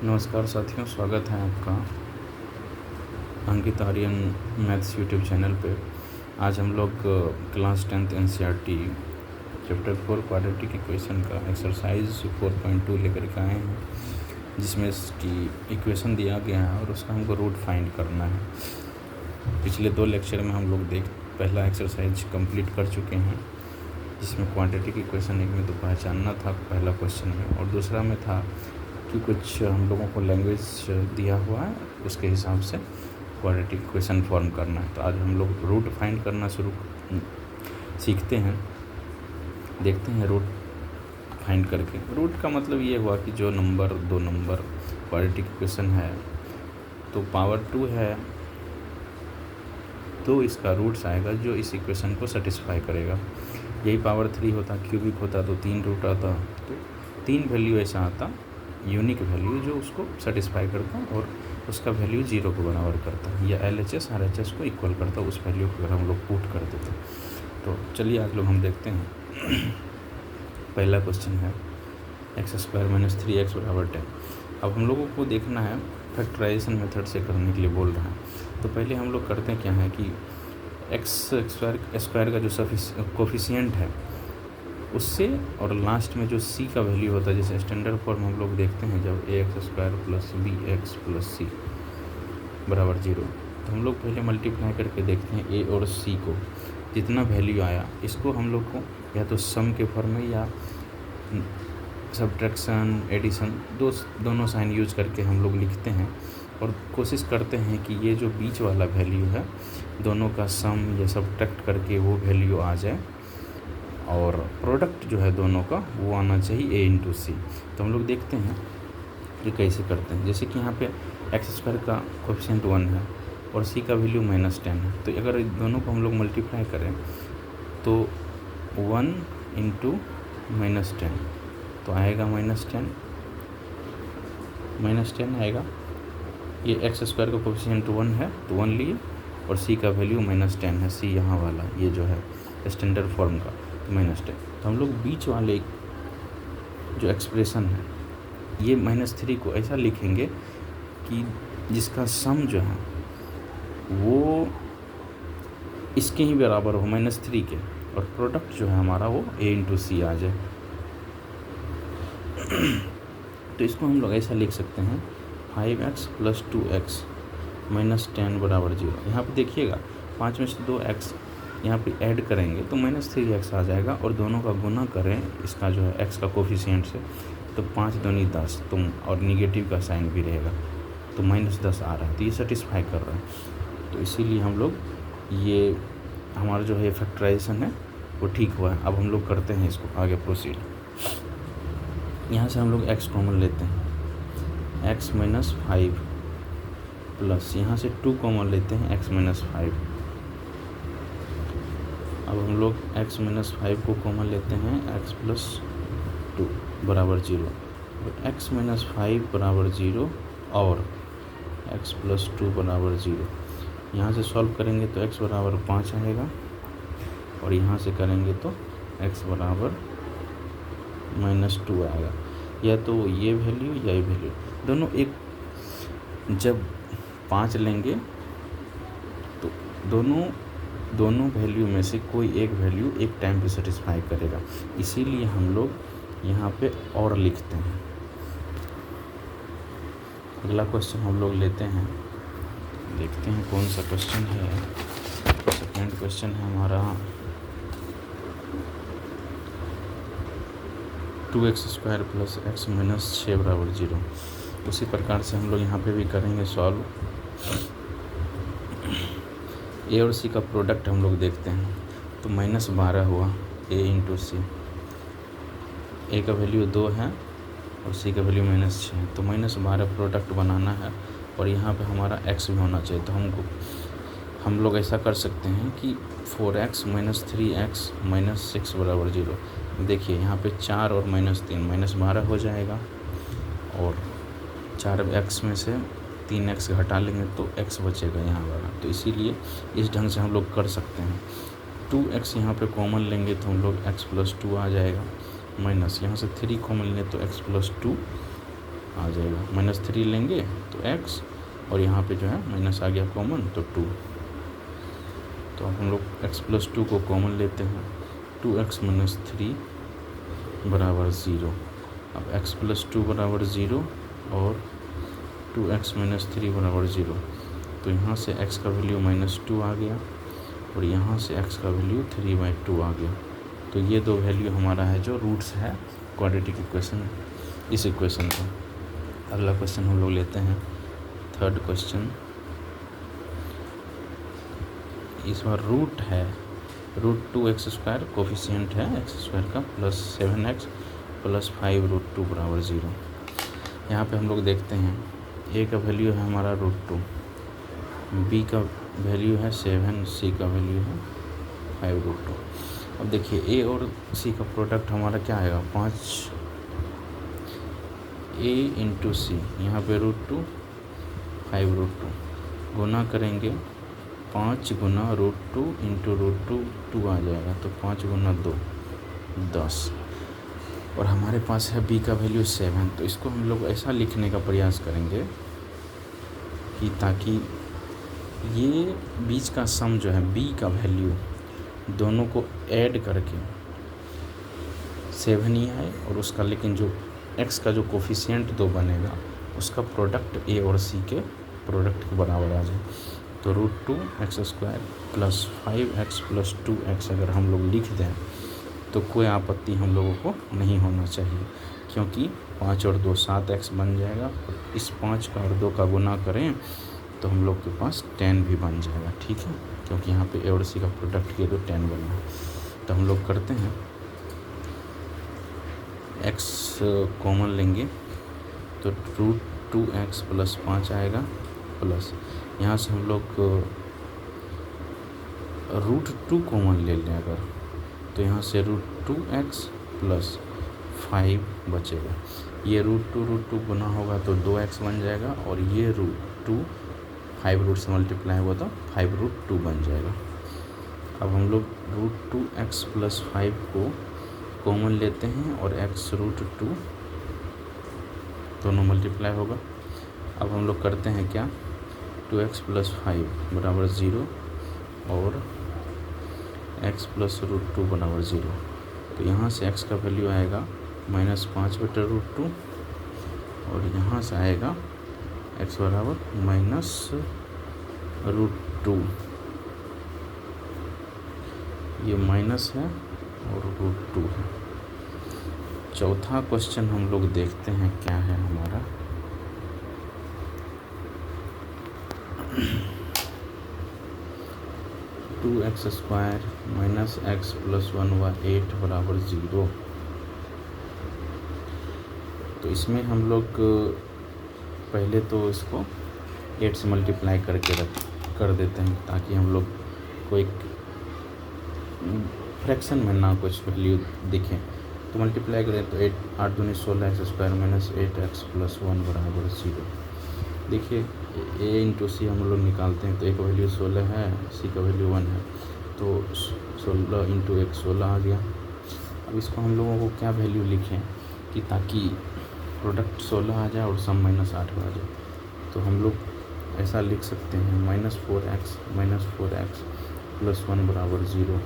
नमस्कार साथियों, स्वागत है आपका अंकित आर्यन मैथ्स यूट्यूब चैनल पे। आज हम लोग class 10th NCERT chapter 4 quadratic equation का एक्सरसाइज 4.2 लेकर के आए हैं, जिसमें इसकी इक्वेशन दिया गया है और उसका हमको रूट फाइंड करना है। पिछले 2 लेक्चर में हम लोग पहला एक्सरसाइज कंप्लीट कर चुके हैं, जिसमें क्वाड्रेटिक इक्वेशन एक में तो पहचानना था पहला क्वेश्चन में, और दूसरा में था कि कुछ हम लोगों को लैंग्वेज दिया हुआ है, उसके हिसाब से क्वाड्रेटिक इक्वेशन फॉर्म करना है। तो आज हम लोग रूट फाइंड करना सीखते हैं। देखते हैं रूट फाइंड करके। रूट का मतलब ये हुआ कि जो नंबर 2 नंबर क्वाड्रेटिक इक्वेशन है तो पावर 2 है, तो इसका रूट्स आएगा जो इस इक्वेशन को सेटिस्फाई करेगा। यही पावर 3 होता, क्यूबिक होता तो 3 रूट आता, तो 3 वैल्यू ऐसा आता, यूनिक वैल्यू जो उसको सेटिस्फाई करता और उसका वैल्यू 0 को बराबर करता, या LHS RHS को इक्वल करता, उस वैल्यू को अगर हम लोग पुट कर देते। तो चलिए आज लोग हम देखते हैं। पहला क्वेश्चन है x² - 3x = 10। अब हम लोगों को देखना है, फैक्टराइजेशन मेथड से करने के लिए बोल रहा है। तो पहले हम लोग करते हैं क्या है कि x² का जो कोफिशिएंट है उससे, और लास्ट में जो c का वैल्यू होता है, जैसे स्टैंडर्ड फॉर्म हम लोग देखते हैं जब ax² + bx + c = 0, तो हम लोग पहले मल्टीप्लाई करके देखते हैं a और c को। जितना वैल्यू आया इसको हम लोग को या तो सम के फॉर्म में या सब्ट्रैक्शन एडिशन दोनों साइन यूज करके हम लोग लिखते हैं, और कोशिश करते हैं कि ये जो बीच वाला वैल्यू है दोनों का सम या सब्ट्रैक्ट करके वो वैल्यू आ जाए, और प्रोडक्ट जो है दोनों का वो आना चाहिए a × c। तो हम लोग देखते हैं कि कैसे करते हैं। जैसे कि यहाँ पे x² का कोएफिशिएंट 1 है और c का वैल्यू -10 है, तो अगर दोनों को हम लोग मल्टीप्लाई करें तो 1 × -10 तो आएगा -10 आएगा। ये x² का कोएफिशिएंट 1 है तो 1 लिए, और c का वैल्यू -10 है, c यहाँ वाला ये जो है स्टैंडर्ड फॉर्म का, तो -10। तो हम लोग बीच वाले जो एक्सप्रेशन है ये -3 को ऐसा लिखेंगे कि जिसका सम जो है वो इसके ही बराबर हो, -3 के, और प्रोडक्ट जो है हमारा वो a × c आ जाए। तो इसको हम लोग ऐसा लिख सकते हैं 5x + 2x - 10 = 0। यहाँ पे देखिएगा 5 में से 2x यहाँ पे ऐड करेंगे तो -3x आ जाएगा, और दोनों का गुना करें इसका जो है x का कोफिशिएंट से, तो 5 दूनी 10, तुम और निगेटिव का साइन भी रहेगा, तो -10 आ रहा है, तो ये सेटिस्फाई कर रहा है। तो इसीलिए हम लोग ये हमारा जो है फैक्टराइजेशन है वो ठीक हुआ है। अब हम लोग करते हैं इसको आगे प्रोसीड। यहाँ से हम लोग x कॉमन लेते हैं, x - 5 प्लस यहाँ से 2 कॉमन लेते हैं, x - 5। अब हम लोग x - 5 को कॉमन लेते हैं, x + 2 = 0। x - 5 = 0 और x + 2 = 0। यहाँ से सॉल्व करेंगे तो x = 5 आएगा, और यहाँ से करेंगे तो x = -2 आएगा। या तो ये वैल्यू या ये वैल्यू दोनों एक, जब 5 लेंगे तो दोनों वैल्यू में से कोई एक वैल्यू एक टाइम पे सेटिस्फाई करेगा, इसीलिए हम लोग यहाँ पे और लिखते हैं। अगला क्वेश्चन हम लोग लेते हैं, देखते हैं कौन सा क्वेश्चन है। सेकेंड क्वेश्चन है हमारा 2x² + x - 6 = 0। उसी प्रकार से हम लोग यहाँ पे भी करेंगे सॉल्व। a और c का प्रोडक्ट हम लोग देखते हैं, तो -12 हुआ a × c। a का वैल्यू 2 है और c का वैल्यू -6 है, तो -12 प्रोडक्ट बनाना है, और यहाँ पे हमारा x भी होना चाहिए। तो हम लोग ऐसा कर सकते हैं कि 4x - 3x - 6 = 0। देखिए यहाँ पे 4 और -3 -12 हो जाएगा, और 4x में से 3x घटा लेंगे तो x बचेगा यहाँ वाला, तो इसीलिए इस ढंग से हम लोग कर सकते हैं। 2x यहाँ पे कॉमन लेंगे तो हम लोग x + 2 आ जाएगा, माइनस यहाँ से 3 कॉमन लें तो x + 2 आ जाएगा। -3 लेंगे तो x, और यहाँ पे जो है माइनस आ गया कॉमन तो 2। तो अब हम लोग x + 2 को कॉमन लेते हैं, 2x - 3 बराबर 0। अब x + 2 बराबर 0 और 2x - 3 बराबर 0। तो यहाँ से x का वैल्यू -2 आ गया और यहाँ से x का वैल्यू 3/2 आ गया। तो ये दो वैल्यू हमारा है जो रूट्स है क्वाड्रेटिक इक्वेशन, इस इक्वेशन का। अगला क्वेश्चन हम लोग लेते हैं, थर्ड क्वेश्चन। इस बार रूट है, √2x² कोफिशिएंट है x² का +7x + 5√2 बराबर 0। यहाँ पे हम लोग देखते हैं a का वैल्यू है हमारा √2, b का वैल्यू है 7, c का वैल्यू है 5√2। अब देखिए a और c का प्रोडक्ट हमारा क्या आएगा, 5a × c, यहाँ पे √2 5√2 गुना करेंगे, 5 × √2 × √2 2 आ जाएगा, तो 5 × 2 10। और हमारे पास है b का वैल्यू 7। तो इसको हम लोग ऐसा लिखने का प्रयास करेंगे कि ताकि ये बीच का सम जो है b का वैल्यू दोनों को ऐड करके 7 ही आए, और उसका लेकिन जो x का जो कोफिशिएंट 2 बनेगा उसका प्रोडक्ट a और c के प्रोडक्ट के बराबर आ जाए। तो √2x² + 5x + 2x अगर हम लोग लिख दें तो कोई आपत्ति हम लोगों को नहीं होना चाहिए, क्योंकि 5 और 2 7x बन जाएगा, और इस 5 का और 2 का गुना करें तो हम लोग के पास 10 भी बन जाएगा। ठीक है, क्योंकि यहाँ पे a और c का प्रोडक्ट किए तो 10 बना। तो हम लोग करते हैं, x कॉमन लेंगे तो √2x + 5 आएगा, प्लस यहाँ से हम लोग √2 कॉमन ले लें अगर, तो यहाँ से √2x + 5 बचेगा। ये √2 गुना होगा तो 2x बन जाएगा, और ये √2 5 रूट से मल्टीप्लाई हुआ तो 5√2 बन जाएगा। अब हम लोग √2x + 5 को कॉमन लेते हैं और x √2 दोनों मल्टीप्लाई होगा। अब हम लोग करते हैं क्या, 2x + 5 बराबर 0 और x + √2 बराबर 0। तो यहाँ से x का वैल्यू आएगा -5/√2 और यहाँ से आएगा x बराबर -√2। ये माइनस है और √2 है। चौथा क्वेश्चन हम लोग देखते हैं क्या है हमारा, (2x² - x + 1/8 बराबर 0। तो इसमें हम लोग पहले तो इसको 8 से मल्टीप्लाई कर देते हैं, ताकि हम लोग कोई फ्रैक्शन में ना कुछ वैल्यू दिखे। तो मल्टीप्लाई करें तो 8 दूनी 16x² - 8x + 1 बराबर 0। देखिए a × c हम लोग निकालते हैं तो a का वैल्यू 16 है, c का वैल्यू 1 है, तो 16 × 1 16 आ गया। अब इसको हम लोगों को क्या वैल्यू लिखें कि ताकि प्रोडक्ट 16 आ जाए और सम -8 आ जाए। तो हम लोग ऐसा लिख सकते हैं, -4x + 1 बराबर 0।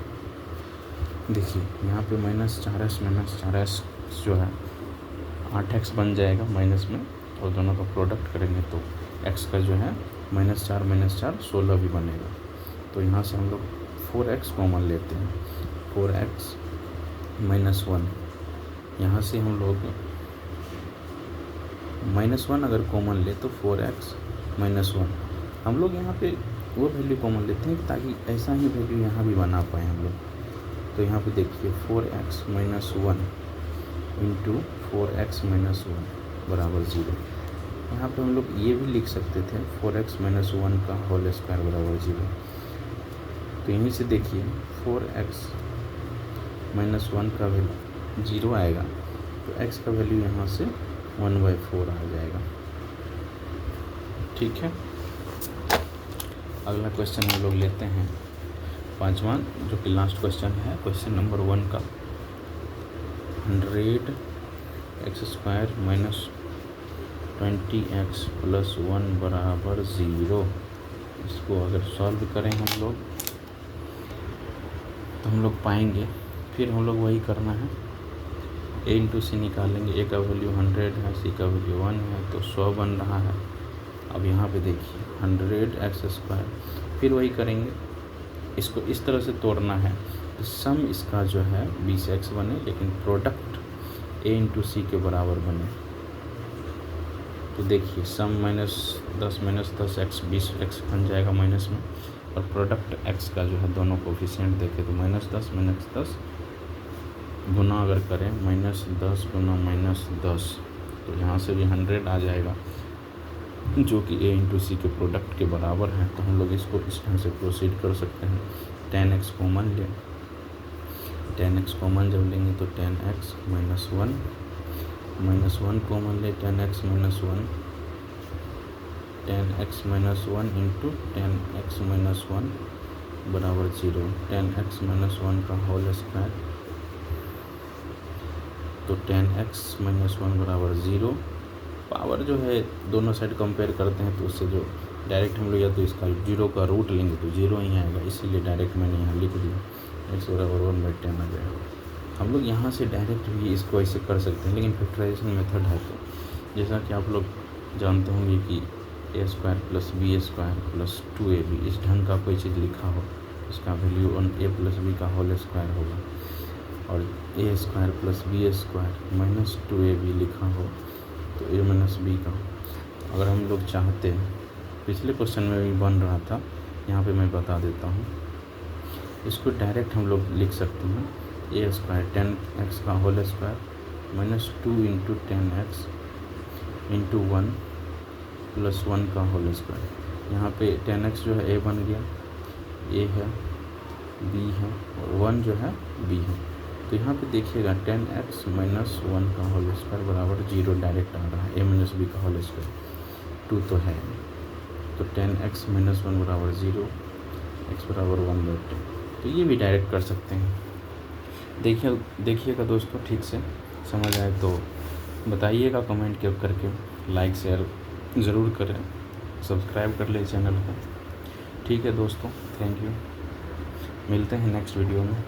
देखिए यहाँ पे -4s जो है 8x बन जाएगा माइनस में, और दोनों का प्रोडक्ट करेंगे तो x का जो है -4 16 भी बनेगा। तो यहाँ से हम लोग 4x कॉमन लेते हैं, 4x - 1। यहाँ से हम लोग -1 अगर कॉमन ले तो 4x - 1। हम लोग यहाँ पे वो वैल्यू कॉमन लेते हैं ताकि ऐसा ही वैल्यू यहाँ भी बना पाए हम लोग। तो यहाँ पे देखिए 4x - 1 × 4x - 1 बराबर 0। यहाँ पे हम लोग ये भी लिख सकते थे 4x - 1 का होल स्क्वायर बराबर 0। तो यहीं से देखिए 4x - 1 का वैल्यू 0 आएगा, तो x का वैल्यू यहाँ से 1/4 आ जाएगा। ठीक है, अगला क्वेश्चन हम लोग लेते हैं, पांचवा, जो कि लास्ट क्वेश्चन है, क्वेश्चन नंबर 1 का। 100x² 20x प्लस 1 बराबर 0। इसको अगर सॉल्व करें हम लोग तो हम लोग पाएंगे, फिर हम लोग वही करना है, a इंटू सी निकालेंगे। a का वैल्यू 100 है, c का वैल्यू 1 है, तो 100 बन रहा है। अब यहाँ पे देखिए 100x², फिर वही करेंगे, इसको इस तरह से तोड़ना है तो सम इसका जो है 20x बने, लेकिन प्रोडक्ट a इंटू सी के बराबर बने। तो देखिए सम -10 -10x 20x बन जाएगा माइनस में, और प्रोडक्ट x का जो है दोनों कोफिशिएंट देखें तो -10 -10 गुना अगर करें -10 गुना -10, तो यहाँ से भी 100 आ जाएगा, जो कि a इंटू सी के प्रोडक्ट के बराबर है। तो हम लोग इसको इस ढंग से प्रोसीड कर सकते हैं। 10x कॉमन लें, 10x कॉमन जब लेंगे तो 10x -1 कॉमन ले, 10x -1 10x -1 इंटू 10x -1 बराबर 0। 10x -1 का होल स्क्वायर, तो 10x -1 बराबर 0। पावर जो है दोनों साइड कंपेयर करते हैं तो उससे जो डायरेक्ट हम लोग या तो इसका 0 का रूट लेंगे तो 0 ही आएगा, इसीलिए डायरेक्ट मैंने यहाँ लिख दिया x बराबर 1/10 आ जाएगा। हम लोग यहाँ से डायरेक्ट भी इसको ऐसे कर सकते हैं, लेकिन फैक्टराइजेशन मेथड है तो जैसा कि आप लोग जानते होंगे कि a² + b² + 2ab, इस ढंग का कोई चीज़ लिखा हो इसका वैल्यू a + b का होल स्क्वायर होगा, और a² + b² - 2ab लिखा हो तो a - b का। अगर हम लोग चाहते हैं, पिछले क्वेश्चन में भी बन रहा था, यहाँ पे मैं बता देता हूँ, इसको डायरेक्ट हम लोग लिख सकते हैं a² 10x का whole square -2 into 10x into 1 + 1 का होल स्क्वायर। यहाँ पे 10x जो है a बन गया, a है, b है, और 1 जो है b है। तो यहाँ पे देखिएगा 10x - 1 का होल स्क्वायर बराबर 0 डायरेक्ट आ रहा है, a - b का होल स्क्वायर 2 तो है, तो 10x - 1 बराबर 0, x बराबर 1/10। तो ये भी डायरेक्ट कर सकते हैं। देखिएगा दोस्तों, ठीक से समझ आए तो बताइएगा कमेंट करके, लाइक शेयर ज़रूर करें, सब्सक्राइब कर ले चैनल को। ठीक है दोस्तों, थैंक यू, मिलते हैं नेक्स्ट वीडियो में।